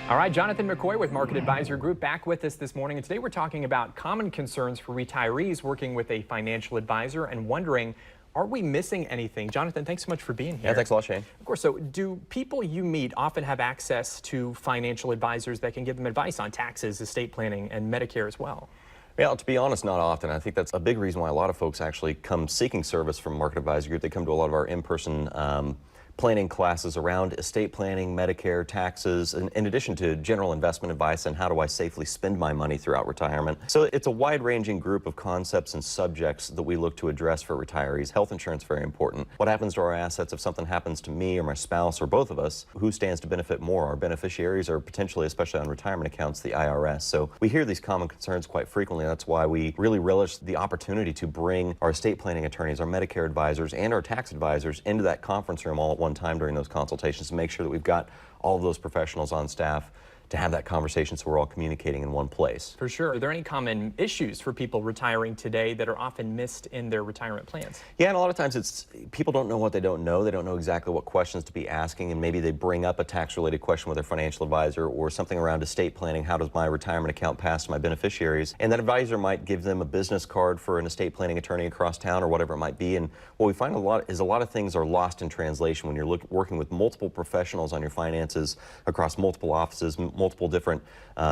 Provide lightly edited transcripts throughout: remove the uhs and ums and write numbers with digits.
All right, Jonathon McCoy with Market Advisor Group back with us this morning. And today we're talking about common concerns for retirees working with a financial advisor and wondering, are we missing anything? Jonathon, thanks so much for being here. Yeah, thanks a lot, Shane. Of course. So do people you meet often have access to financial advisors that can give them advice on taxes, estate planning, and Medicare as well? Yeah, to be honest, not often. I think that's a big reason why a lot of folks actually come seeking service from Market Advisor Group. They come to a lot of our in-person planning classes around estate planning, Medicare, taxes, in addition to general investment advice and how do I safely spend my money throughout retirement. So it's a wide-ranging group of concepts and subjects that we look to address for retirees. Health insurance, very important. What happens to our assets if something happens to me or my spouse or both of us? Who stands to benefit more? Our beneficiaries or potentially, especially on retirement accounts, the IRS. So we hear these common concerns quite frequently. That's why we really relish the opportunity to bring our estate planning attorneys, our Medicare advisors, and our tax advisors into that conference room all at one time during those consultations to make sure that we've got all of those professionals on staff to have that conversation so we're all communicating in one place. For sure. Are there any common issues for people retiring today that are often missed in their retirement plans? Yeah, and a lot of times it's people don't know what they don't know. They don't know exactly what questions to be asking, and maybe they bring up a tax-related question with their financial advisor or something around estate planning. How does my retirement account pass to my beneficiaries? And that advisor might give them a business card for an estate planning attorney across town or whatever it might be. And what we find a lot of things are lost in translation when you're working with multiple professionals on your finances across multiple offices, multiple different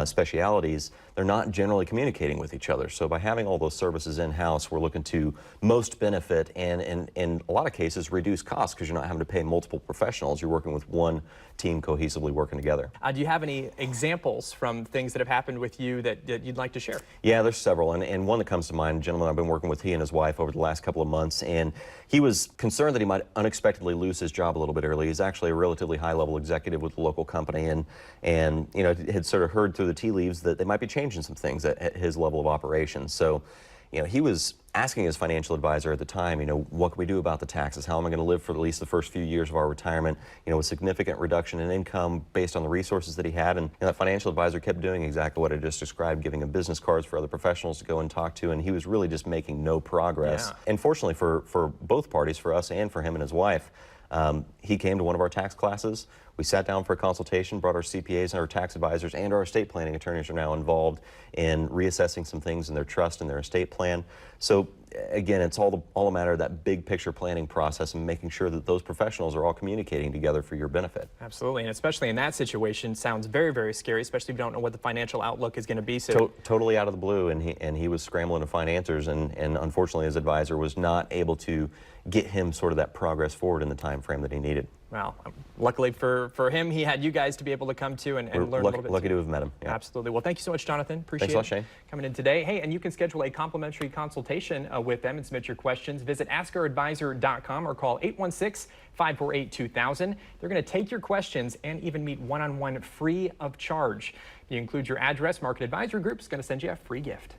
specialities. They're not generally communicating with each other. So by having all those services in-house, we're looking to most benefit and in a lot of cases reduce costs because you're not having to pay multiple professionals. You're working with one team cohesively working together. Do you have any examples from things that have happened with you that you'd like to share? Yeah, there's several, and one that comes to mind, a gentleman I've been working with, he and his wife over the last couple of months, and he was concerned that he might unexpectedly lose his job a little bit early. He's actually a relatively high-level executive with the local company, and you know, had sort of heard through the tea leaves that they might be changing some things at his level of operations. So, you know, he was asking his financial advisor at the time, you know, what can we do about the taxes? How am I going to live for at least the first few years of our retirement? You know, a significant reduction in income based on the resources that he had. And you know, that financial advisor kept doing exactly what I just described, giving him business cards for other professionals to go and talk to. And he was really just making no progress. Yeah. And fortunately for both parties, for us and for him and his wife, he came to one of our tax classes. We sat down for a consultation, brought our CPAs and our tax advisors, and our estate planning attorneys are now involved in reassessing some things in their trust and their estate plan. So again, it's all a matter of that big picture planning process and making sure that those professionals are all communicating together for your benefit. Absolutely, and especially in that situation, sounds very, very scary, especially if you don't know what the financial outlook is going to be. So totally out of the blue, and he was scrambling to find answers, and unfortunately his advisor was not able to get him sort of that progress forward in the time frame that he needed. Well, luckily for him, he had you guys to be able to come to and learn a little bit. Lucky to have met him. Yeah. Absolutely. Well, thank you so much, Jonathon. Appreciate Thanks a lot, Shane. Coming in today. Hey, and you can schedule a complimentary consultation with them and submit your questions. Visit askoradvisor.com or call 816-548-2000. They're going to take your questions and even meet one-on-one free of charge. You include your address, Market Advisor Group is going to send you a free gift.